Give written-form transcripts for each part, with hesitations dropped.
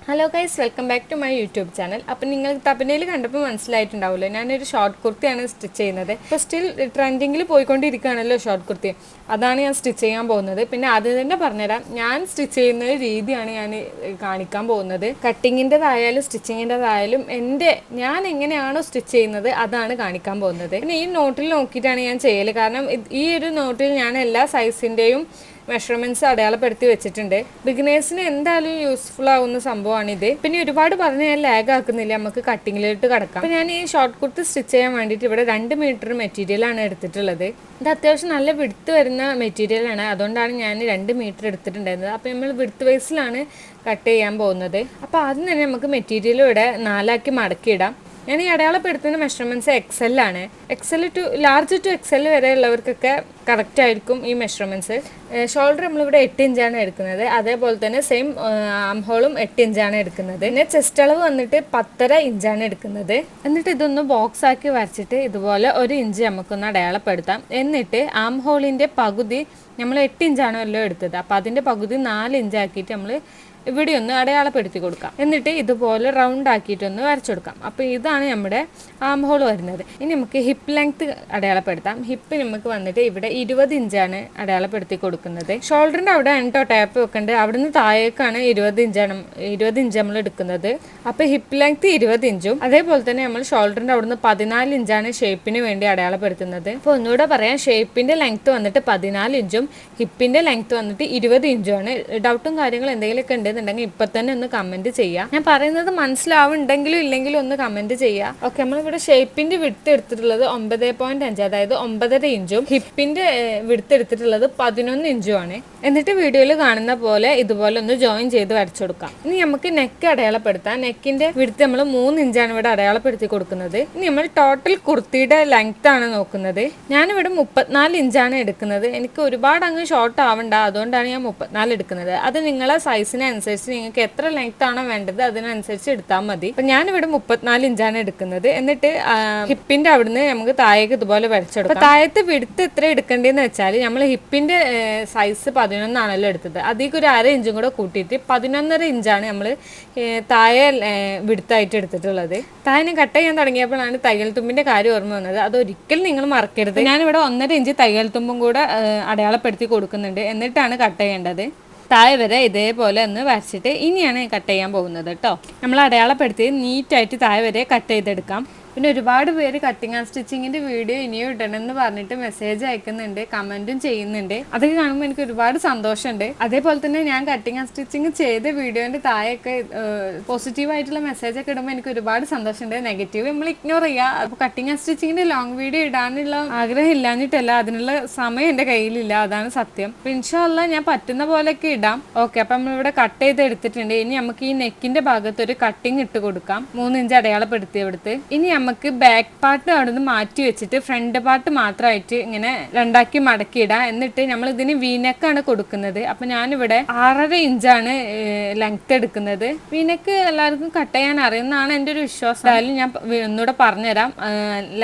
Hello guys, welcome back to my YouTube channel. അപ്പം നിങ്ങൾ തപനയിൽ കണ്ടപ്പോൾ മനസ്സിലായിട്ടുണ്ടാവുമല്ലോ, ഞാനൊരു ഷോർട്ട് കുർത്തിയാണ് സ്റ്റിച്ച് ചെയ്യുന്നത്. ഇപ്പോൾ സ്റ്റിൽ ട്രെൻഡിങ്ങിൽ പോയിക്കൊണ്ടിരിക്കുകയാണല്ലോ ഷോർട്ട് കുർത്തി. അതാണ് ഞാൻ സ്റ്റിച്ച് ചെയ്യാൻ പോകുന്നത്. പിന്നെ അത് തന്നെ പറഞ്ഞുതരാം, ഞാൻ സ്റ്റിച്ച് ചെയ്യുന്ന രീതിയാണ് ഞാൻ കാണിക്കാൻ പോകുന്നത്. കട്ടിങ്ങിൻ്റെതായാലും സ്റ്റിച്ചിങ്ങിൻ്റെതായാലും ഞാൻ എങ്ങനെയാണോ സ്റ്റിച്ച് ചെയ്യുന്നത് അതാണ് കാണിക്കാൻ പോകുന്നത്. പിന്നെ ഈ നോട്ടിൽ നോക്കിയിട്ടാണ് ഞാൻ ചെയ്യൽ. കാരണം ഈ ഒരു നോട്ടിൽ ഞാൻ എല്ലാ സൈസിൻ്റെയും മെഷർമെന്റ്സ് അടയാളപ്പെടുത്തി വെച്ചിട്ടുണ്ട്. ബിഗിനേഴ്സിന് എന്തായാലും യൂസ്ഫുൾ ആവുന്ന സംഭവമാണിത്. പിന്നെ ഒരുപാട് പറഞ്ഞ് ഞാൻ ലാഗ് ആക്കുന്നില്ല, നമുക്ക് കട്ടിങ്ങിലോട്ട് കിടക്കാം. അപ്പോൾ ഞാൻ ഈ ഷോർട്ട് കുർത്തി സ്റ്റിച്ച് ചെയ്യാൻ വേണ്ടിയിട്ട് ഇവിടെ 2 മീറ്റർ മെറ്റീരിയലാണ് എടുത്തിട്ടുള്ളത്. ഇത് അത്യാവശ്യം നല്ല വിടുത്ത് വരുന്ന മെറ്റീരിയലാണ്, അതുകൊണ്ടാണ് ഞാൻ 2 മീറ്റർ എടുത്തിട്ടുണ്ടായിരുന്നത്. അപ്പോൾ നമ്മൾ വിടുത്ത് വൈസിലാണ് കട്ട് ചെയ്യാൻ പോകുന്നത്. അപ്പോൾ ആദ്യം തന്നെ നമുക്ക് മെറ്റീരിയൽ ഇവിടെ 4 മടക്കിയിടാം. ഞാൻ ഈ അടയാളപ്പെടുത്തുന്ന മെഷർമെൻറ്റ്സ് എക്സെല്ലാണ്. ലാർജ് ടു എക്സെൽ വരെ ഉള്ളവർക്കൊക്കെ കറക്റ്റ് ആയിരിക്കും ഈ മെഷർമെൻറ്റ്സ്. ഷോൾഡർ നമ്മളിവിടെ 8 ഇഞ്ചാണ് എടുക്കുന്നത്. അതേപോലെ തന്നെ സെയിം ആം ഹോളും 8 ഇഞ്ചാണ് എടുക്കുന്നത്. പിന്നെ ചെസ്റ്റ് അളവ് വന്നിട്ട് 10.5 ഇഞ്ചാണ് എടുക്കുന്നത്. എന്നിട്ട് ഇതൊന്ന് ബോക്സ് ആക്കി വരച്ചിട്ട് ഇതുപോലെ 1 ഇഞ്ച് നമുക്കൊന്ന് അടയാളപ്പെടുത്താം. എന്നിട്ട് ആം ഹോളിൻ്റെ പകുതി നമ്മൾ 8 ഇഞ്ചാണല്ലോ എടുത്തത്, അപ്പോൾ അതിൻ്റെ പകുതി 4 ഇഞ്ചാക്കിയിട്ട് നമ്മൾ ഇവിടെ ഒന്ന് അടയാളപ്പെടുത്തി കൊടുക്കാം. എന്നിട്ട് ഇതുപോലെ റൗണ്ട് ആക്കിയിട്ടൊന്ന് വരച്ചു കൊടുക്കാം. അപ്പോൾ ഇതാണ് നമ്മുടെ ആം ഹോൾ വരുന്നത്. ഇനി നമുക്ക് ഹിപ്പ് ലെങ്ത് അടയാളപ്പെടുത്താം. ഹിപ്പ് നമുക്ക് വന്നിട്ട് ഇവിടെ 20 ഇഞ്ചാണ് അടയാളപ്പെടുത്തി കൊടുക്കുന്നത്. ഷോൾഡറിൻ്റെ അവിടെ എൻട്ടോ ടാപ്പ് വെക്കേണ്ടത്, അവിടുന്ന് താഴേക്കാണ് 20 ഇഞ്ച് നമ്മൾ എടുക്കുന്നത്. അപ്പോൾ ഹിപ്പ് ലെങ്ത് 20 ഇഞ്ചും അതേപോലെ തന്നെ നമ്മൾ ഷോൾഡറിൻ്റെ അവിടുന്ന് 14 ഇഞ്ചാണ് ഷേപ്പിന് വേണ്ടി അടയാളപ്പെടുത്തുന്നത്. അപ്പോൾ ഒന്നുകൂടെ പറയാം, ഷേപ്പിൻ്റെ ലെങ്ത് വന്നിട്ട് 14 ഇഞ്ചും ഹിപ്പിൻ്റെ ലെങ്ത് വന്നിട്ട് 20 ഇഞ്ചുമാണ്. ഡൗട്ടും കാര്യങ്ങളും എന്തെങ്കിലുമൊക്കെ ഉണ്ട് ണ്ടെങ്കിൽ ഇപ്പൊ തന്നെ ഒന്ന് കമന്റ് ചെയ്യുക. ഞാൻ പറയുന്നത് മനസ്സിലാവുണ്ടെങ്കിലും ഇല്ലെങ്കിലും ഒന്ന് കമന്റ് ചെയ്യുക. ഓക്കെ, നമ്മളിവിടെ ഷേപ്പിന്റെ വിഡ്ത്ത് എടുത്തിട്ടുള്ളത് 9.5, അതായത് 9.5 ഇഞ്ചും ഹിപ്പിന്റെ വിഡ്ത്ത് എടുത്തിട്ടുള്ളത് 11 ഇഞ്ചുമാണ്. എന്നിട്ട് വീഡിയോയിൽ കാണുന്ന പോലെ ഇതുപോലെ ഒന്ന് ജോയിൻ ചെയ്ത് വരച്ചു കൊടുക്കാം. ഇനി നമുക്ക് നെക്ക് അടയാളപ്പെടുത്താം. നെക്കിന്റെ വിഡ്ത്ത് നമ്മൾ 3 ഇഞ്ചാണ് ഇവിടെ അടയാളപ്പെടുത്തി കൊടുക്കുന്നത്. ഇനി നമ്മൾ ടോട്ടൽ കുർത്തിയുടെ ലെങ്ത് ആണ് നോക്കുന്നത്. ഞാനിവിടെ 34 ഇഞ്ചാണ് എടുക്കുന്നത്. എനിക്ക് ഒരുപാട് അങ്ങ് ഷോർട്ട് ആവണ്ട, അതുകൊണ്ടാണ് ഞാൻ 34 എടുക്കുന്നത്. അത് നിങ്ങളെ സൈസിനനുസരിച്ച് നിങ്ങൾക്ക് എത്ര ലെങ്ത് ആണോ വേണ്ടത് അതിനനുസരിച്ച് എടുത്താൽ മതി. അപ്പൊ ഞാനിവിടെ 34 ഇഞ്ചാണ് എടുക്കുന്നത്. എന്നിട്ട് ഹിപ്പിന്റെ അവിടുന്ന് നമുക്ക് താഴേക്ക് ഇതുപോലെ വരച്ചെടുക്കാം. അപ്പൊ താഴത്തെ വിടുത്ത് എത്ര എടുക്കേണ്ടതെന്ന് വെച്ചാൽ നമ്മൾ ഹിപ്പിന്റെ സൈസ് 11 ആണല്ലോ എടുത്തത്, അതിലേക്ക് ഒരു 1/2 ഇഞ്ചും കൂടെ കൂട്ടിയിട്ട് 11.5 ഇഞ്ചാണ് നമ്മൾ താഴെ വിടുത്തായിട്ട് എടുത്തിട്ടുള്ളത്. താഴെ കട്ട് ചെയ്യാൻ തുടങ്ങിയപ്പോഴാണ് തയ്യൽ തുമ്പിന്റെ കാര്യം ഓർമ്മ വന്നത്. അതൊരിക്കലും നിങ്ങൾ മറക്കരുത്. ഞാനിവിടെ 1.5 ഇഞ്ച് തയ്യൽ തുമ്പും കൂടെ അടയാളപ്പെടുത്തി കൊടുക്കുന്നുണ്ട്. എന്നിട്ടാണ് കട്ട് ചെയ്യേണ്ടത്. താഴെ വരെ ഇതേപോലെ ഒന്ന് വരച്ചിട്ട് ഇനിയാണ് കട്ട് ചെയ്യാൻ പോകുന്നത് കേട്ടോ. നമ്മൾ അടയാളപ്പെടുത്തി നീറ്റായിട്ട് താഴെ വരെ കട്ട് ചെയ്തെടുക്കാം. പിന്നെ ഒരുപാട് പേര് കട്ടിങ് ആൻഡ് സ്റ്റിച്ചിങ്ങിൻ്റെ വീഡിയോ ഇനിയും ഇടണമെന്ന് പറഞ്ഞിട്ട് മെസ്സേജ് അയക്കുന്നുണ്ട്, കമൻറ്റും ചെയ്യുന്നുണ്ട്. അതൊക്കെ കാണുമ്പോൾ എനിക്ക് ഒരുപാട് സന്തോഷമുണ്ട്. അതേപോലെ തന്നെ ഞാൻ കട്ടിങ് ആൻഡ് സ്റ്റിച്ചിങ് ചെയ്ത വീഡിയോൻ്റെ താഴെയൊക്കെ പോസിറ്റീവായിട്ടുള്ള മെസ്സേജൊക്കെ ഇടുമ്പോൾ എനിക്ക് ഒരുപാട് സന്തോഷമുണ്ട്. നെഗറ്റീവ് നമ്മൾ ഇഗ്നോർ ചെയ്യുക. അപ്പോൾ കട്ടിങ് ആൻഡ് സ്റ്റിച്ചിങ്ങിൻ്റെ ലോങ് വീഡിയോ ഇടാനുള്ള ആഗ്രഹം ഇല്ലാഞ്ഞിട്ടല്ല, അതിനുള്ള സമയം എൻ്റെ കയ്യിലില്ല, അതാണ് സത്യം. അപ്പോൾ ഇൻഷാ അല്ലാഹ് ഞാൻ പറ്റുന്ന പോലെയൊക്കെ ഇടാം. ഓക്കെ, അപ്പം നമ്മളിവിടെ കട്ട് ചെയ്ത് എടുത്തിട്ടുണ്ട്. ഇനി നമുക്ക് ഈ നെക്കിൻ്റെ ഭാഗത്ത് ഒരു കട്ടിങ് ഇട്ട് കൊടുക്കാം, 3 ഇഞ്ച് അടയാളപ്പെടുത്തിയെടുത്ത്. ഇനി നമുക്ക് ബാക്ക് പാർട്ട് അവിടെ നിന്ന് മാറ്റി വെച്ചിട്ട് ഫ്രണ്ട് പാർട്ട് മാത്രമായിട്ട് ഇങ്ങനെ 2ആക്കി മടക്കിയിടാം. എന്നിട്ട് നമ്മൾ ഇതിന് വീനെക്കാണ് കൊടുക്കുന്നത്. അപ്പം ഞാനിവിടെ 6.5 ഇഞ്ചാണ് ലെങ്ത് എടുക്കുന്നത്. വീനെക്ക് എല്ലാവർക്കും കട്ട് ചെയ്യാൻ അറിയുന്നതാണ് എൻ്റെ ഒരു വിശ്വാസം. എന്തായാലും ഞാൻ ഒന്നുകൂടെ പറഞ്ഞുതരാം.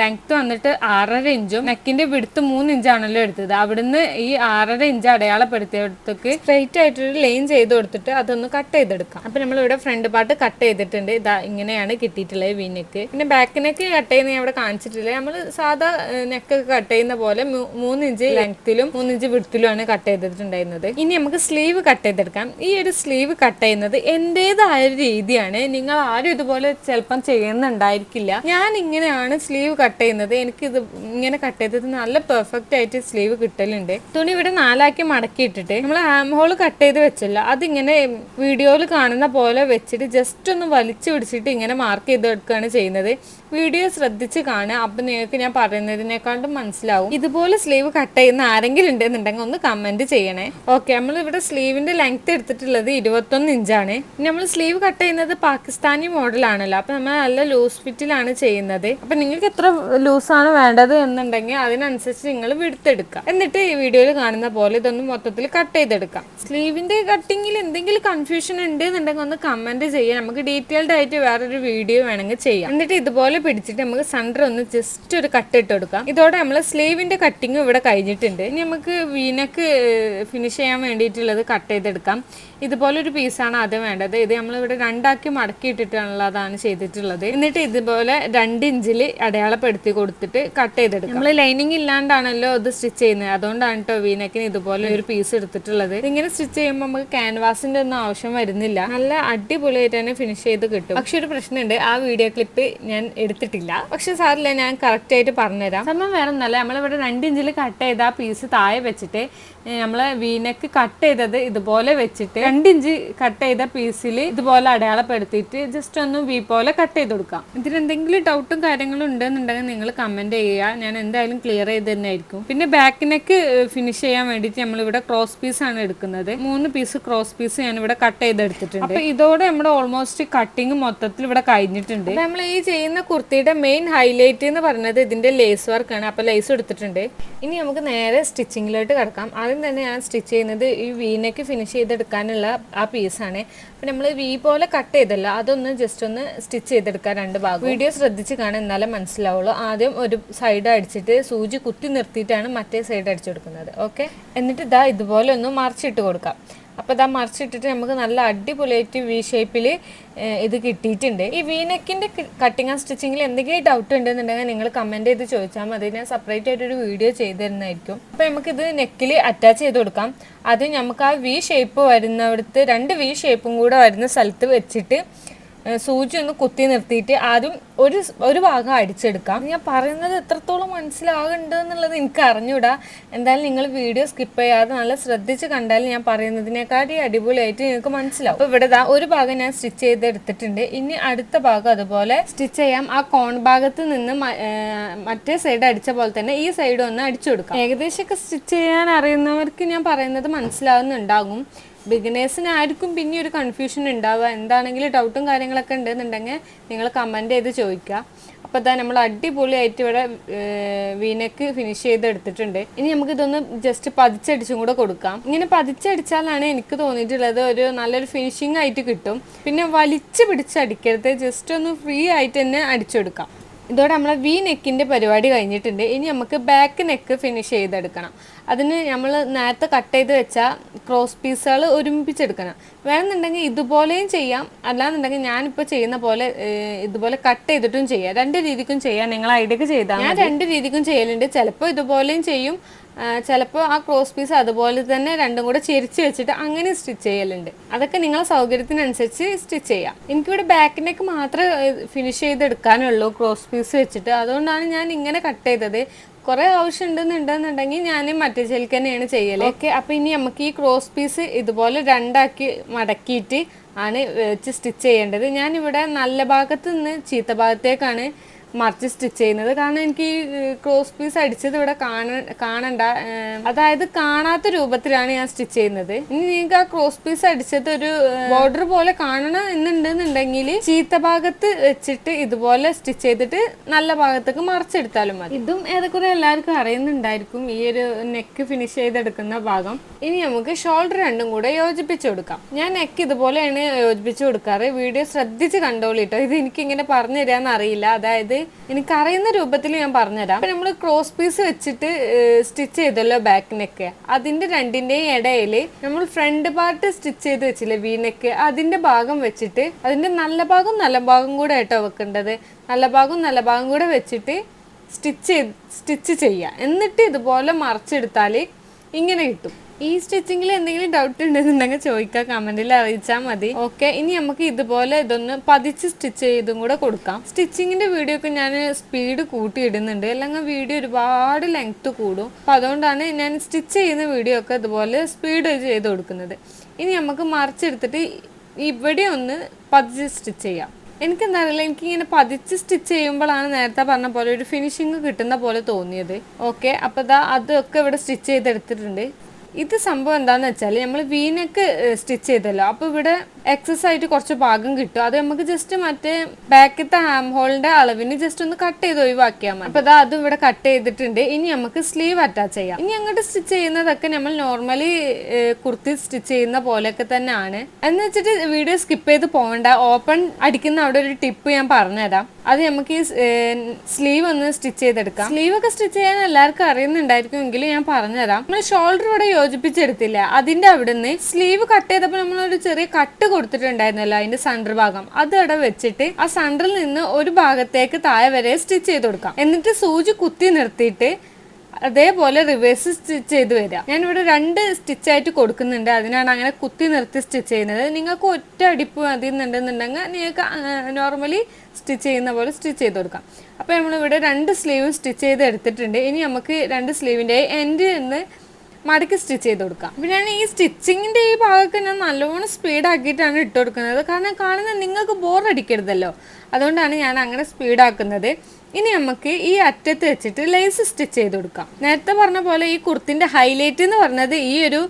ലെങ്ത് വന്നിട്ട് 6.5 ഇഞ്ചും നെക്കിന്റെ വിടുത്ത് 3 ഇഞ്ചാണല്ലോ എടുത്തത്, അവിടുന്ന് ഈ 6.5 ഇഞ്ച് അടയാളപ്പെടുത്തിയടുത്തേക്ക് സ്ട്രെയിറ്റ് ആയിട്ടൊരു ലൈൻ ചെയ്ത് കൊടുത്തിട്ട് അതൊന്ന് കട്ട് ചെയ്തെടുക്കാം. അപ്പം നമ്മളിവിടെ ഫ്രണ്ട് പാർട്ട് കട്ട് ചെയ്തിട്ടുണ്ട്. ഇതാ ഇങ്ങനെയാണ് കിട്ടിയിട്ടുള്ളത് വീനെക്ക്. പിന്നെ ബാക്കിനെ നെക്ക് കട്ട് ചെയ്യുന്ന ഞാൻ ഇവിടെ കാണിച്ചിട്ടില്ല. നമ്മൾ സാധാ നെക്ക് കട്ട് ചെയ്യുന്ന പോലെ 3 ഇഞ്ച് ലെങ്ത്തിലും 3 ഇഞ്ച് വിഡ്ത്തിലുമാണ് കട്ട് ചെയ്തിട്ടുണ്ടായിരുന്നത്. ഇനി നമുക്ക് സ്ലീവ് കട്ട് ചെയ്തെടുക്കാം. ഈ ഒരു സ്ലീവ് കട്ട് ചെയ്യുന്നത് എൻ്റെതായ ഒരു രീതിയാണ്. നിങ്ങൾ ആരും ഇതുപോലെ ചിലപ്പം ചെയ്യുന്നുണ്ടായിരിക്കില്ല. ഞാൻ ഇങ്ങനെയാണ് സ്ലീവ് കട്ട് ചെയ്യുന്നത്. എനിക്കിത് ഇങ്ങനെ കട്ട് ചെയ്തത് നല്ല പെർഫെക്റ്റ് ആയിട്ട് സ്ലീവ് കിട്ടലുണ്ട്. തുണി ഇവിടെ 4ആക്കി മടക്കിയിട്ടിട്ട് നമ്മൾ ഹാം ഹോൾ കട്ട് ചെയ്ത് വെച്ചല്ലോ, അതിങ്ങനെ വീഡിയോയിൽ കാണുന്ന പോലെ വെച്ചിട്ട് ജസ്റ്റ് ഒന്ന് വലിച്ചു പിടിച്ചിട്ട് ഇങ്ങനെ മാർക്ക് ചെയ്തെടുക്കുകയാണ് ചെയ്യുന്നത്. വീഡിയോ ശ്രദ്ധിച്ച് കാണുക, അപ്പം നിങ്ങൾക്ക് ഞാൻ പറയുന്നതിനേക്കാളും മനസ്സിലാവും. ഇതുപോലെ സ്ലീവ് കട്ട് ചെയ്യുന്ന ആരെങ്കിലും ഉണ്ടെന്നുണ്ടെങ്കിൽ ഒന്ന് കമൻറ്റ് ചെയ്യണേ. ഓക്കെ, നമ്മളിവിടെ സ്ലീവിൻ്റെ ലെങ്ത് എടുത്തിട്ടുള്ളത് 21 ഇഞ്ചാണ്. നമ്മൾ സ്ലീവ് കട്ട് ചെയ്യുന്നത് പാകിസ്ഥാനി മോഡലാണല്ലോ, അപ്പം നമ്മൾ നല്ല ലൂസ് ഫിറ്റിലാണ് ചെയ്യുന്നത്. അപ്പം നിങ്ങൾക്ക് എത്ര ലൂസാണ് വേണ്ടത് എന്നുണ്ടെങ്കിൽ അതിനനുസരിച്ച് നിങ്ങൾ വിടുത്തെടുക്കുക. എന്നിട്ട് ഈ വീഡിയോയിൽ കാണുന്ന പോലെ ഇതൊന്ന് മൊത്തത്തിൽ കട്ട് ചെയ്തെടുക്കാം. സ്ലീവിൻ്റെ കട്ടിങ്ങിൽ എന്തെങ്കിലും കൺഫ്യൂഷൻ ഉണ്ട് എന്നുണ്ടെങ്കിൽ ഒന്ന് കമൻറ്റ് ചെയ്യാം. നമുക്ക് ഡീറ്റെയിൽഡ് ആയിട്ട് വേറൊരു വീഡിയോ വേണമെങ്കിൽ ചെയ്യാം. എന്നിട്ട് ഇതുപോലെ പിടിച്ചിട്ട് നമുക്ക് സെൻറ്റർ ഒന്ന് ജസ്റ്റ് ഒരു കട്ട് ഇട്ട് കൊടുക്കാം. ഇതോടെ നമ്മൾ സ്ലീവിൻ്റെ കട്ടിങ് ഇവിടെ കഴിഞ്ഞിട്ടുണ്ട്. ഇനി നമുക്ക് വീനക്ക് ഫിനിഷ് ചെയ്യാൻ വേണ്ടിയിട്ടുള്ളത് കട്ട് ചെയ്തെടുക്കാം. ഇതുപോലൊരു പീസാണ് ആദ്യം വേണ്ടത്. ഇത് നമ്മളിവിടെ രണ്ടാക്കി മടക്കി ഇട്ടിട്ടുള്ളതാണ് ചെയ്തിട്ടുള്ളത്. എന്നിട്ട് ഇതുപോലെ 2 ഇഞ്ചിൽ അടയാളപ്പെടുത്തി കൊടുത്തിട്ട് കട്ട് ചെയ്തെടുക്കാം. നമ്മൾ ലൈനിങ് ഇല്ലാണ്ടാണല്ലോ ഇത് സ്റ്റിച്ച് ചെയ്യുന്നത്, അതുകൊണ്ടാണ് കേട്ടോ വീനക്കിന് ഇതുപോലെ ഒരു പീസ് എടുത്തിട്ടുള്ളത്. ഇതിങ്ങനെ സ്റ്റിച്ച് ചെയ്യുമ്പോൾ നമുക്ക് ക്യാൻവാസിൻ്റെ ഒന്നും ആവശ്യം വരുന്നില്ല, നല്ല അടിപൊളിയായിട്ട് തന്നെ ഫിനിഷ് ചെയ്ത് കിട്ടും. പക്ഷെ ഒരു പ്രശ്നമുണ്ട്, ആ വീഡിയോ ക്ലിപ്പ് ഞാൻ എടുത്തിട്ടില്ല. പക്ഷെ സാറില്ല, ഞാൻ കറക്റ്റ് ആയിട്ട് പറഞ്ഞുതരാം. സംഭവം വേറെ ഒന്നല്ല, നമ്മളിവിടെ 2 ഇഞ്ചിൽ കട്ട് ചെയ്ത ആ പീസ് താഴെ വെച്ചിട്ട് നമ്മൾ വീനക്ക് കട്ട് ചെയ്തത് ഇതുപോലെ വെച്ചിട്ട് 2 ഇഞ്ച് കട്ട് ചെയ്ത പീസിൽ ഇതുപോലെ അടയാളപ്പെടുത്തിയിട്ട് ജസ്റ്റ് ഒന്ന് വി പോലെ കട്ട് ചെയ്ത് കൊടുക്കാം. ഇതിലെന്തെങ്കിലും ഡൗട്ടും കാര്യങ്ങളും ഉണ്ടെന്നുണ്ടെങ്കിൽ നിങ്ങൾ കമന്റ് ചെയ്യുക, ഞാൻ എന്തായാലും ക്ലിയർ ചെയ്ത് തന്നെ ആയിരിക്കും. പിന്നെ ബാക്കിനൊക്കെ ഫിനിഷ് ചെയ്യാൻ വേണ്ടിയിട്ട് നമ്മളിവിടെ ക്രോസ് പീസ് ആണ് എടുക്കുന്നത്. 3 പീസ് ക്രോസ് പീസ് ഞാൻ ഇവിടെ കട്ട് ചെയ്തെടുത്തിട്ടുണ്ട്. അപ്പൊ ഇതോടെ നമ്മുടെ ഓൾമോസ്റ്റ് കട്ടിങ് മൊത്തത്തിൽ ഇവിടെ കഴിഞ്ഞിട്ടുണ്ട്. നമ്മൾ ഈ ചെയ്യുന്ന കുർത്തിയുടെ മെയിൻ ഹൈലൈറ്റ് എന്ന് പറയുന്നത് ഇതിന്റെ ലേസ് വർക്കാണ്. അപ്പൊ ലേസ് എടുത്തിട്ടുണ്ട്. ഇനി നമുക്ക് നേരെ സ്റ്റിച്ചിങ്ങിലോട്ട് കിടക്കാം. ആദ്യം തന്നെ ഞാൻ സ്റ്റിച്ച് ചെയ്യുന്നത് ഈ വീനക്ക് ഫിനിഷ് ചെയ്തെടുക്കാനുള്ള ആ പീസാണ്. അപ്പം നമ്മൾ വി പോലെ കട്ട് ചെയ്തല്ലോ, അതൊന്ന് ജസ്റ്റ് ഒന്ന് സ്റ്റിച്ച് ചെയ്തെടുക്കാം 2 ഭാഗം. വീഡിയോ ശ്രദ്ധിച്ച് കാണാൻ എന്നാലേ മനസ്സിലാവുള്ളൂ. ആദ്യം ഒരു സൈഡ് അടിച്ചിട്ട് സൂചി കുത്തി നിർത്തിയിട്ടാണ് മറ്റേ സൈഡ് അടിച്ചു കൊടുക്കുന്നത്. ഓക്കെ, എന്നിട്ട് ഇതാ ഇതുപോലെ ഒന്ന് മറിച്ചിട്ട് കൊടുക്കാം. അപ്പോൾ ഇതാ മറിച്ചിട്ടിട്ട് നമുക്ക് നല്ല അടിപൊളിയായിട്ട് വി ഷേപ്പിൽ ഇത് കിട്ടിയിട്ടുണ്ട്. ഈ വീനെക്കിൻ്റെ കട്ടിങ് ആൻഡ് സ്റ്റിച്ചിങ്ങിൽ എന്തെങ്കിലും ഡൗട്ട് ഉണ്ടെന്നുണ്ടെങ്കിൽ നിങ്ങൾ കമൻറ്റ് ചെയ്ത് ചോദിച്ചാൽ മതി, ഞാൻ സെപ്പറേറ്റ് ആയിട്ടൊരു വീഡിയോ ചെയ്ത് തരുന്നതായിരിക്കും. അപ്പോൾ നമുക്കിത് നെക്കിൽ അറ്റാച്ച് ചെയ്ത് കൊടുക്കാം. അത് നമുക്ക് ആ വി ഷേപ്പ് വരുന്നിടത്ത് 2 വി ഷേപ്പും കൂടെ വരുന്ന സ്ഥലത്ത് വെച്ചിട്ട് സൂചി ഒന്ന് കുത്തി നിർത്തിയിട്ട് ആദ്യം ഒരു ഭാഗം അടിച്ചെടുക്കാം. ഞാൻ പറയുന്നത് എത്രത്തോളം മനസ്സിലാകുന്നുണ്ട് എന്നുള്ളത് എനിക്ക് അറിഞ്ഞൂടാ. എന്തായാലും നിങ്ങൾ വീഡിയോ സ്കിപ്പ് ചെയ്യാതെ നല്ല ശ്രദ്ധിച്ച് കണ്ടാൽ ഞാൻ പറയുന്നതിനേക്കാളും അടിപൊളിയായിട്ട് നിങ്ങൾക്ക് മനസ്സിലാവും. അപ്പോൾ ഇവിടെ ഒരു ഭാഗം ഞാൻ സ്റ്റിച്ച് ചെയ്തെടുത്തിട്ടുണ്ട്. ഇനി അടുത്ത ഭാഗം അതുപോലെ സ്റ്റിച്ച് ചെയ്യാം. ആ കോൺ ഭാഗത്ത് നിന്ന് മറ്റേ സൈഡ് അടിച്ച പോലെ തന്നെ ഈ സൈഡ് ഒന്ന് അടിച്ചു കൊടുക്കാം. ഏകദേശമൊക്കെ സ്റ്റിച്ച് ചെയ്യാൻ അറിയുന്നവർക്ക് ഞാൻ പറയുന്നത് മനസ്സിലാവുന്നുണ്ടാകും. ബിഗിനേഴ്സിനായിരിക്കും പിന്നെ ഒരു കൺഫ്യൂഷൻ ഉണ്ടാവുക. എന്താണെങ്കിലും ഡൗട്ടും കാര്യങ്ങളൊക്കെ ഉണ്ടെന്നുണ്ടെങ്കിൽ നിങ്ങൾ കമൻറ്റ് ചെയ്ത് ചോദിക്കുക. അപ്പോൾ ഇതാ നമ്മൾ അടിപൊളിയായിട്ട് ഇവിടെ വീനക്ക് ഫിനിഷ് ചെയ്തെടുത്തിട്ടുണ്ട്. ഇനി നമുക്കിതൊന്ന് ജസ്റ്റ് പതിച്ചടിച്ചും കൂടെ കൊടുക്കാം. ഇങ്ങനെ പതിച്ചടിച്ചാലാണ് എനിക്ക് തോന്നിയിട്ടുള്ളത് ഒരു നല്ലൊരു ഫിനിഷിംഗ് ആയിട്ട് കിട്ടും. പിന്നെ വലിച്ച് പിടിച്ചടിക്കരുത്, ജസ്റ്റ് ഒന്ന് ഫ്രീ ആയിട്ട് തന്നെ അടിച്ചെടുക്കാം. ഇതോടെ നമ്മളെ വി നെക്കിൻ്റെ പരിപാടി കഴിഞ്ഞിട്ടുണ്ട്. ഇനി നമുക്ക് ബാക്ക് നെക്ക് ഫിനിഷ് ചെയ്തെടുക്കണം. അതിന് നമ്മൾ നേരത്തെ കട്ട് ചെയ്ത് വെച്ചാൽ ക്രോസ് പീസുകൾ ഒരുമിപ്പിച്ചെടുക്കണം. വേണമെന്നുണ്ടെങ്കിൽ ഇതുപോലെയും ചെയ്യാം, അല്ലാന്നുണ്ടെങ്കിൽ ഞാനിപ്പോൾ ചെയ്യുന്ന പോലെ ഇതുപോലെ കട്ട് ചെയ്തിട്ടും ചെയ്യാം. 2 രീതിക്കും ചെയ്യാം. നിങ്ങൾ ഐഡിയക്ക് ചെയ്താൽ ഞാൻ 2 രീതിക്കും ചെയ്യലുണ്ട്. ചിലപ്പോൾ ഇതുപോലെയും ചെയ്യും, ചിലപ്പോൾ ആ ക്രോസ് പീസ് അതുപോലെ തന്നെ 2ഉം കൂടെ ചെരിച്ച് വെച്ചിട്ട് അങ്ങനെ സ്റ്റിച്ച് ചെയ്യലുണ്ട്. അതൊക്കെ നിങ്ങളെ സൗകര്യത്തിനനുസരിച്ച് സ്റ്റിച്ച് ചെയ്യാം. എനിക്കിവിടെ ബാക്കിനേക്ക് മാത്രമേ ഫിനിഷ് ചെയ്തെടുക്കാനുള്ളൂ ക്രോസ് പീസ് വെച്ചിട്ട്, അതുകൊണ്ടാണ് ഞാൻ ഇങ്ങനെ കട്ട് ചെയ്തത്. കുറേ ആവശ്യം ഉണ്ടെന്നുണ്ടെങ്കിൽ ഞാൻ മറ്റേ ചെലിക്ക് തന്നെയാണ് ചെയ്യല്. ഓക്കെ, അപ്പോൾ ഇനി നമുക്ക് ഈ ക്രോസ് പീസ് ഇതുപോലെ 2ആക്കി മടക്കിയിട്ട് ആണ് വെച്ച് സ്റ്റിച്ച് ചെയ്യേണ്ടത്. ഞാനിവിടെ നല്ല ഭാഗത്ത് നിന്ന് ചീത്ത ഭാഗത്തേക്കാണ് മറിച്ച് സ്റ്റിച്ച് ചെയ്യുന്നത്. കാരണം എനിക്ക് ഈ ക്രോസ് പീസ് അടിച്ചത് ഇവിടെ കാണണ്ട, അതായത് കാണാത്ത രൂപത്തിലാണ് ഞാൻ സ്റ്റിച്ച് ചെയ്യുന്നത്. ഇനി നിങ്ങൾക്ക് ആ ക്രോസ് പീസ് അടിച്ചത് ഒരു ബോർഡർ പോലെ കാണണം എന്നുണ്ടെന്നുണ്ടെങ്കിൽ ചീത്ത ഭാഗത്ത് വെച്ചിട്ട് ഇതുപോലെ സ്റ്റിച്ച് ചെയ്തിട്ട് നല്ല ഭാഗത്തേക്ക് മറിച്ചെടുത്താലും മതി. ഇതും ഏറെക്കുറെ എല്ലാവർക്കും അറിയുന്നുണ്ടായിരിക്കും, ഈ ഒരു നെക്ക് ഫിനിഷ് ചെയ്തെടുക്കുന്ന ഭാഗം. ഇനി നമുക്ക് ഷോൾഡർ 2ഉം കൂടെ യോജിപ്പിച്ച് കൊടുക്കാം. ഞാൻ നെക്ക് ഇതുപോലെയാണ് യോജിപ്പിച്ച് കൊടുക്കാറ്. വീഡിയോ ശ്രദ്ധിച്ച് കണ്ടോളിട്ടോ, ഇത് എനിക്കിങ്ങനെ പറഞ്ഞു തരാമെന്ന് അറിയില്ല, അതായത് എനിക്കറിയുന്ന രൂപത്തിൽ ഞാൻ പറഞ്ഞുതരാം. അപ്പം നമ്മൾ ക്രോസ് പീസ് വെച്ചിട്ട് സ്റ്റിച്ച് ചെയ്തല്ലോ ബാക്ക് നെക്ക്, അതിൻ്റെ 2ൻ്റെയും ഇടയിൽ നമ്മൾ ഫ്രണ്ട് പാർട്ട് സ്റ്റിച്ച് ചെയ്ത് വെച്ചില്ലേ വി നെക്ക്, അതിൻ്റെ ഭാഗം വെച്ചിട്ട് അതിൻ്റെ നല്ല ഭാഗം കൂടെ ആയിട്ടോ വെക്കേണ്ടത്. നല്ല ഭാഗം കൂടെ വെച്ചിട്ട് സ്റ്റിച്ച് ചെയ്യുക. എന്നിട്ട് ഇതുപോലെ മറിച്ചെടുത്താൽ ഇങ്ങനെ കിട്ടും. ഈ സ്റ്റിച്ചിങ്ങിൽ എന്തെങ്കിലും ഡൗട്ട് ഉണ്ടെന്നുണ്ടെങ്കിൽ ചോദിക്കുക, കമൻറ്റിൽ അറിയിച്ചാൽ മതി. ഓക്കെ, ഇനി നമുക്ക് ഇതുപോലെ ഇതൊന്ന് പതിച്ച് സ്റ്റിച്ച് ചെയ്തും കൂടെ കൊടുക്കാം. സ്റ്റിച്ചിങ്ങിൻ്റെ വീഡിയോ ഒക്കെ ഞാൻ സ്പീഡ് കൂട്ടിയിടുന്നുണ്ട്, അല്ലെങ്കിൽ വീഡിയോ ഒരുപാട് ലെങ്ത്ത് കൂടും. അപ്പോൾ അതുകൊണ്ടാണ് ഞാൻ സ്റ്റിച്ച് ചെയ്യുന്ന വീഡിയോ ഒക്കെ ഇതുപോലെ സ്പീഡ് ചെയ്ത് കൊടുക്കുന്നത്. ഇനി നമുക്ക് മറിച്ചെടുത്തിട്ട് ഇവിടെ ഒന്ന് പതിച്ച് സ്റ്റിച്ച് ചെയ്യാം. എനിക്കെന്താ അറിയില്ല, എനിക്കിങ്ങനെ പതിച്ച് സ്റ്റിച്ച് ചെയ്യുമ്പോഴാണ് നേരത്തെ പറഞ്ഞ പോലെ ഒരു ഫിനിഷിങ് കിട്ടുന്ന പോലെ തോന്നിയത്. ഓക്കെ, അപ്പോൾ അതൊക്കെ ഇവിടെ സ്റ്റിച്ച് ചെയ്തെടുത്തിട്ടുണ്ട്. ഇത് സംഭവം എന്താണെന്ന് വെച്ചാൽ നമ്മൾ വീനക്ക് സ്റ്റിച്ച് ചെയ്തല്ലോ, അപ്പോൾ ഇവിടെ എക്സസ് ആയിട്ട് കുറച്ച് ഭാഗം കിട്ടും. അത് നമുക്ക് ജസ്റ്റ് മറ്റേ ബാക്കത്തെ ഹാം ഹോളിന്റെ അളവിന് ജസ്റ്റ് ഒന്ന് കട്ട് ചെയ്ത് ഒഴിവാക്കിയാൽ മതി. അപ്പൊ അതും ഇവിടെ കട്ട് ചെയ്തിട്ടുണ്ട്. ഇനി നമുക്ക് സ്ലീവ് അറ്റാച്ച് ചെയ്യാം. ഇനി അങ്ങോട്ട് സ്റ്റിച്ച് ചെയ്യുന്നതൊക്കെ നമ്മൾ നോർമലി കുർത്തി സ്റ്റിച്ച് ചെയ്യുന്ന പോലെയൊക്കെ തന്നെയാണ്. എന്ന് വെച്ചിട്ട് വീഡിയോ സ്കിപ്പ് ചെയ്ത് പോകണ്ട. ഓപ്പൺ അടിക്കുന്ന അവിടെ ഒരു ടിപ്പ് ഞാൻ പറഞ്ഞുതരാം. അത് നമുക്ക് ഈ സ്ലീവ് ഒന്ന് സ്റ്റിച്ച് ചെയ്തെടുക്കാം. സ്ലീവ് ഒക്കെ സ്റ്റിച്ച് ചെയ്യാൻ എല്ലാവർക്കും അറിയുന്നുണ്ടായിരിക്കും, എങ്കിലും ഞാൻ പറഞ്ഞുതരാം. നമ്മൾ ഷോൾഡർ ഇവിടെ യോജിപ്പിച്ചെടുത്തില്ല, അതിന്റെ അവിടെ നിന്ന് സ്ലീവ് കട്ട് ചെയ്തപ്പോൾ നമ്മളൊരു ചെറിയ കട്ട് കൊടുത്തിട്ടുണ്ടായിരുന്നല്ലോ അതിന്റെ സെന്റർ ഭാഗം, അത് അവിടെ വെച്ചിട്ട് ആ സെന്ററിൽ നിന്ന് ഒരു ഭാഗത്തേക്ക് താഴെ വരെ സ്റ്റിച്ച് ചെയ്ത് കൊടുക്കാം. എന്നിട്ട് സൂചി കുത്തി നിർത്തിയിട്ട് അതേപോലെ റിവേഴ്സ് സ്റ്റിച്ച് ചെയ്ത് വരിക. ഞാനിവിടെ 2 സ്റ്റിച്ചായിട്ട് കൊടുക്കുന്നുണ്ട്, അതിനാണ് അങ്ങനെ കുത്തി നിർത്തി സ്റ്റിച്ച് ചെയ്യുന്നത്. നിങ്ങൾക്ക് ഒറ്റ അടിപ്പ് മതി എന്നുണ്ടെന്നുണ്ടെങ്കിൽ നിങ്ങൾക്ക് നോർമലി സ്റ്റിച്ച് ചെയ്യുന്ന പോലെ സ്റ്റിച്ച് ചെയ്ത് കൊടുക്കാം. അപ്പോൾ നമ്മളിവിടെ 2 സ്ലീവ് സ്റ്റിച്ച് ചെയ്ത് എടുത്തിട്ടുണ്ട്. ഇനി നമുക്ക് 2 സ്ലീവിൻ്റെ എൻഡ് നിന്ന് മടക്കി സ്റ്റിച്ച് ചെയ്ത് കൊടുക്കാം. അപ്പോൾ ഞാൻ ഈ സ്റ്റിച്ചിങ്ങിൻ്റെ ഈ ഭാഗമൊക്കെ ഞാൻ നല്ലോണം സ്പീഡാക്കിയിട്ടാണ് ഇട്ട് കൊടുക്കുന്നത്, കാരണം കാണുന്ന നിങ്ങൾക്ക് ബോറടിക്കരുതല്ലോ, അതുകൊണ്ടാണ് ഞാൻ അങ്ങനെ സ്പീഡാക്കുന്നത്. ഇനി നമുക്ക് ഈ അറ്റത്ത് വെച്ചിട്ട് ലേസ് സ്റ്റിച്ച് ചെയ്ത് കൊടുക്കാം. നേരത്തെ പറഞ്ഞ പോലെ ഈ കുർത്തിൻ്റെ ഹൈലൈറ്റ് എന്ന് പറഞ്ഞത് ഈ ഒരു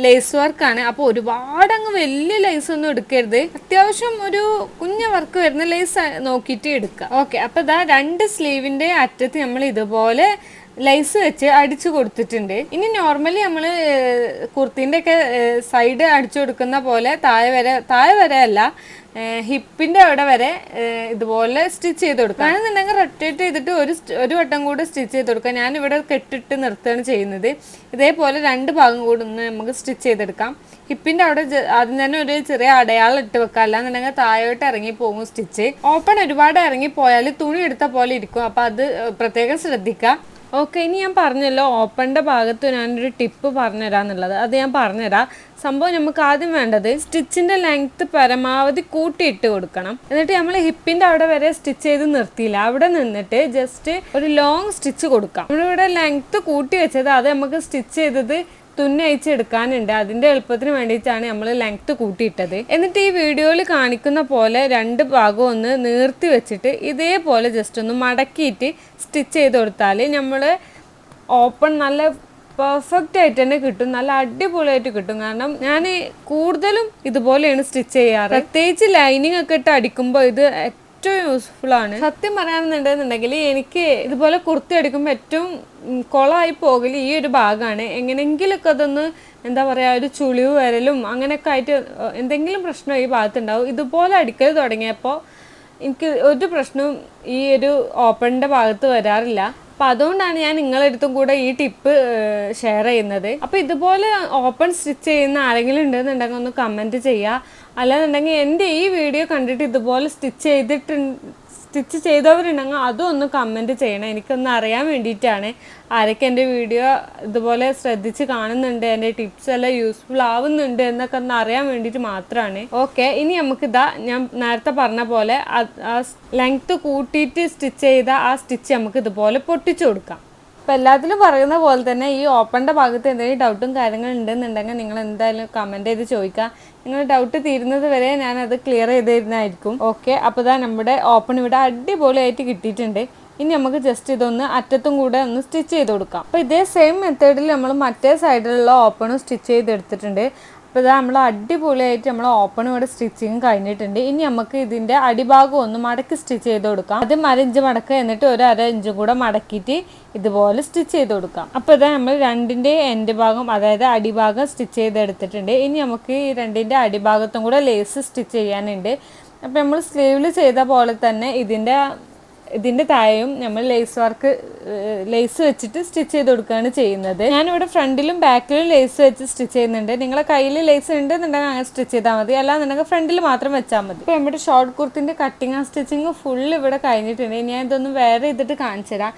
ലേസ് വർക്കാണ്. അപ്പോൾ ഒരുപാട് അങ്ങ് വലിയ ലേസ് ഒന്നും എടുക്കരുത്, അത്യാവശ്യം ഒരു കുഞ്ഞ വർക്ക് വരുന്ന ലേസ് നോക്കിയിട്ട് എടുക്കുക. ഓക്കെ, അപ്പോൾ ഇതാ 2 സ്ലീവിൻ്റെ അറ്റത്ത് നമ്മൾ ഇതുപോലെ ലൈസ് വെച്ച് അടിച്ചു കൊടുത്തിട്ടുണ്ട്. ഇനി നോർമലി നമ്മൾ കുർത്തിൻ്റെ ഒക്കെ സൈഡ് അടിച്ചു കൊടുക്കുന്ന പോലെ താഴെ വരെ അല്ല, ഹിപ്പിൻ്റെ അവിടെ വരെ ഇതുപോലെ സ്റ്റിച്ച് ചെയ്ത് കൊടുക്കുക. ആണെന്നുണ്ടെങ്കിൽ റൊട്ടേറ്റ് ചെയ്തിട്ട് ഒരു വട്ടം കൂടെ സ്റ്റിച്ച് ചെയ്ത് കൊടുക്കുക. ഞാനിവിടെ കെട്ടിട്ട് നിർത്തുകയാണ് ചെയ്യുന്നത്. ഇതേപോലെ 2 ഭാഗം കൂടെ ഒന്ന് നമുക്ക് സ്റ്റിച്ച് ചെയ്തെടുക്കാം. ഹിപ്പിൻ്റെ അവിടെ ആദ്യം തന്നെ ഒരു ചെറിയ അടയാളം ഇട്ട് വെക്കുക, അല്ലാന്നുണ്ടെങ്കിൽ താഴോട്ട് ഇറങ്ങി പോകും സ്റ്റിച്ച്. ഓപ്പൺ ഒരുപാട് ഇറങ്ങി പോയാൽ തുണി എടുത്ത പോലെ ഇരിക്കും, അപ്പോൾ അത് പ്രത്യേകം ശ്രദ്ധിക്കുക. ഓക്കെ, ഇനി ഞാൻ പറഞ്ഞല്ലോ ഓപ്പണിൻ്റെ ഭാഗത്ത് ഞാനൊരു ടിപ്പ് പറഞ്ഞുതരാമെന്നുള്ളത്, അത് ഞാൻ പറഞ്ഞുതരാം. സംഭവം നമുക്ക് ആദ്യം വേണ്ടത് സ്റ്റിച്ചിൻ്റെ ലെങ്ത്ത് പരമാവധി കൂട്ടിയിട്ട് കൊടുക്കണം. എന്നിട്ട് നമ്മൾ ഹിപ്പിൻ്റെ അവിടെ വരെ സ്റ്റിച്ച് ചെയ്ത് നിർത്തിയില്ല, അവിടെ നിന്നിട്ട് ജസ്റ്റ് ഒരു ലോങ് സ്റ്റിച്ച് കൊടുക്കാം. നമ്മളിവിടെ ലെങ്ത്ത് കൂട്ടി വെച്ചത് അത് നമുക്ക് സ്റ്റിച്ച് ചെയ്തത് തുന്നയിച്ചെടുക്കാനുണ്ട്, അതിൻ്റെ എളുപ്പത്തിന് വേണ്ടിയിട്ടാണ് നമ്മൾ ലെങ്ത്ത് കൂട്ടിയിട്ടത്. എന്നിട്ട് ഈ വീഡിയോയിൽ കാണിക്കുന്ന പോലെ 2 ഭാഗവും ഒന്ന് നീർത്തി വെച്ചിട്ട് ഇതേപോലെ ജസ്റ്റ് ഒന്ന് മടക്കിയിട്ട് സ്റ്റിച്ച് ചെയ്ത് കൊടുത്താൽ നമ്മൾ ഓപ്പൺ നല്ല പെർഫെക്റ്റ് ആയിട്ട് തന്നെ കിട്ടും, നല്ല അടിപൊളിയായിട്ട് കിട്ടും. കാരണം ഞാൻ കൂടുതലും ഇതുപോലെയാണ് സ്റ്റിച്ച് ചെയ്യാറ്, പ്രത്യേകിച്ച് ലൈനിങ് ഒക്കെ ഇട്ട് അടിക്കുമ്പോൾ ഇത് ഏറ്റവും യൂസ്ഫുൾ ആണ്. സത്യം പറയാമെന്നുണ്ടെന്നുണ്ടെങ്കിൽ എനിക്ക് ഇതുപോലെ കുർത്തി അടിക്കുമ്പോൾ ഏറ്റവും കുളമായി പോകൽ ഈ ഒരു ഭാഗമാണ്. എങ്ങനെയെങ്കിലുമൊക്കെ അതൊന്ന് എന്താ പറയുക, ഒരു ചുളിവ് വരലും അങ്ങനെയൊക്കെ ആയിട്ട് എന്തെങ്കിലും പ്രശ്നം ഈ ഭാഗത്തുണ്ടാവും. ഇതുപോലെ അടിക്കൽ തുടങ്ങിയപ്പോൾ എനിക്ക് ഒരു പ്രശ്നവും ഈ ഒരു ഓപ്പണിൻ്റെ ഭാഗത്ത് വരാറില്ല. അപ്പോൾ അതുകൊണ്ടാണ് ഞാൻ നിങ്ങളുടെ അടുത്തും കൂടെ ഈ ടിപ്പ് ഷെയർ ചെയ്യുന്നത്. അപ്പോൾ ഇതുപോലെ ഓപ്പൺ സ്റ്റിച്ച് ചെയ്യുന്ന ആരെങ്കിലും ഉണ്ടെന്നുണ്ടെങ്കിൽ ഒന്ന് കമൻറ്റ് ചെയ്യുക. അല്ലാന്നുണ്ടെങ്കിൽ എൻ്റെ ഈ വീഡിയോ കണ്ടിട്ട് ഇതുപോലെ സ്റ്റിച്ച് ചെയ്തവരുണ്ടെങ്കിൽ അതും ഒന്ന് കമൻറ്റ് ചെയ്യണം, എനിക്കൊന്ന് അറിയാൻ വേണ്ടിയിട്ടാണ്. ആരൊക്കെ എൻ്റെ വീഡിയോ ഇതുപോലെ ശ്രദ്ധിച്ച് കാണുന്നുണ്ട്, എൻ്റെ ടിപ്സ് എല്ലാം യൂസ്ഫുൾ ആവുന്നുണ്ട് എന്നൊക്കെ ഒന്ന് അറിയാൻ വേണ്ടിയിട്ട് മാത്രമാണ്. ഓക്കെ, ഇനി നമുക്കിതാ ഞാൻ നേരത്തെ പറഞ്ഞ പോലെ ആ ലെങ്ത്ത് കൂട്ടിയിട്ട് സ്റ്റിച്ച് ചെയ്ത ആ സ്റ്റിച്ച് നമുക്ക് ഇതുപോലെ പൊട്ടിച്ചു കൊടുക്കാം. അപ്പോൾ എല്ലാത്തിലും പറയുന്ന പോലെ തന്നെ ഈ ഓപ്പണിൻ്റെ ഭാഗത്ത് എന്തെങ്കിലും ഡൗട്ടും കാര്യങ്ങളും ഉണ്ടെന്നുണ്ടെങ്കിൽ നിങ്ങൾ എന്തായാലും കമൻറ്റ് ചെയ്ത് ചോദിക്കുക. നിങ്ങൾ ഡൗട്ട് തീരുന്നത് വരെ ഞാനത് ക്ലിയർ ചെയ്ത് തരുന്നതായിരിക്കും. ഓക്കെ, അപ്പോൾ ഇതാ നമ്മുടെ ഓപ്പൺ ഇവിടെ അടിപൊളിയായിട്ട് കിട്ടിയിട്ടുണ്ട്. ഇനി നമുക്ക് ജസ്റ്റ് ഇതൊന്ന് അറ്റത്തും കൂടെ ഒന്ന് സ്റ്റിച്ച് ചെയ്ത് കൊടുക്കാം. അപ്പോൾ ഇതേ സെയിം മെത്തേഡിൽ നമ്മൾ മറ്റേ സൈഡിലുള്ള ഓപ്പണും സ്റ്റിച്ച് ചെയ്തെടുത്തിട്ടുണ്ട്. അപ്പോൾ ഇതാ നമ്മൾ അടിപൊളിയായിട്ട് നമ്മൾ ഓപ്പൺ ഇവിടെ സ്റ്റിച്ചിങ് കഴിഞ്ഞിട്ടുണ്ട്. ഇനി നമുക്ക് ഇതിൻ്റെ അടിഭാഗം ഒന്ന് മടക്കി സ്റ്റിച്ച് ചെയ്ത് കൊടുക്കാം. ആദ്യം 1/2 ഇഞ്ച് മടക്കുക, എന്നിട്ട് ഒരു 1/2 ഇഞ്ചും കൂടെ മടക്കിയിട്ട് ഇതുപോലെ സ്റ്റിച്ച് ചെയ്ത് കൊടുക്കാം. അപ്പോൾ ഇതാ നമ്മൾ 2ൻ്റെ എൻഡ് ഭാഗം, അതായത് അടിഭാഗം സ്റ്റിച്ച് ചെയ്തെടുത്തിട്ടുണ്ട്. ഇനി നമുക്ക് ഈ 2ൻ്റെ അടിഭാഗത്തും കൂടെ ലേസ് സ്റ്റിച്ച് ചെയ്യാനുണ്ട്. അപ്പോൾ നമ്മൾ സ്ലീവിൽ ചെയ്ത പോലെ തന്നെ ഇതിൻ്റെ താഴെയും നമ്മൾ ലേസ് വെച്ചിട്ട് സ്റ്റിച്ച് ചെയ്ത് കൊടുക്കുകയാണ് ചെയ്യുന്നത്. ഞാനിവിടെ ഫ്രണ്ടിലും ബാക്കിലും ലേസ് വെച്ച് സ്റ്റിച്ച് ചെയ്യുന്നുണ്ട്. നിങ്ങളെ കയ്യിൽ ലേസ് ഉണ്ടെന്നുണ്ടെങ്കിൽ അങ്ങനെ സ്റ്റിച്ച് ചെയ്താൽ മതി, അല്ലാന്നുണ്ടെങ്കിൽ ഫ്രണ്ടിൽ മാത്രം വെച്ചാൽ മതി. ഇപ്പോൾ നമ്മുടെ ഷോർട്ട് കുർത്തിൻ്റെ കട്ടിങ് ആൻഡ് സ്റ്റിച്ചിങ് ഫുൾ ഇവിടെ കഴിഞ്ഞിട്ടുണ്ട്. ഞാൻ ഇതൊന്ന് വേറെ ചെയ്തിട്ട് കാണിച്ചു തരാം.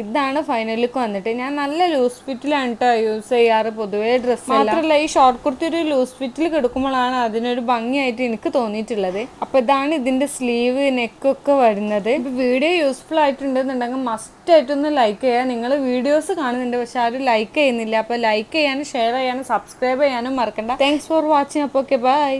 ഇതാണ് ഫൈനൽ ലുക്ക് വന്നിട്ട്. ഞാൻ നല്ല ലൂസ് ഫിറ്റിലാണ് കേട്ടോ യൂസ് ചെയ്യാറ് പൊതുവേ ഡ്രസ്സ്. മാത്രമല്ല ഈ ഷോർട്ട് കുർത്തി ഒരു ലൂസ് ഫിറ്റിൽ കിടക്കുമ്പോഴാണ് അതിനൊരു ഭംഗിയായിട്ട് എനിക്ക് തോന്നിയിട്ടുള്ളത്. അപ്പോൾ ഇതാണ് ഇതിൻ്റെ സ്ലീവ് നെക്കൊക്കെ വരുന്നത്. വീഡിയോ യൂസ്ഫുൾ ആയിട്ടുണ്ടെന്നുണ്ടെങ്കിൽ മസ്റ്റ് ആയിട്ടൊന്ന് ലൈക്ക് ചെയ്യുക. നിങ്ങൾ വീഡിയോസ് കാണുന്നുണ്ട് പക്ഷെ ആരും ലൈക്ക് ചെയ്യുന്നില്ല. അപ്പോൾ ലൈക്ക് ചെയ്യാനും ഷെയർ ചെയ്യാനും സബ്സ്ക്രൈബ് ചെയ്യാനും മറക്കണ്ട. Thanks for watching. അപ്പോൾ ഓക്കെ, ബൈ.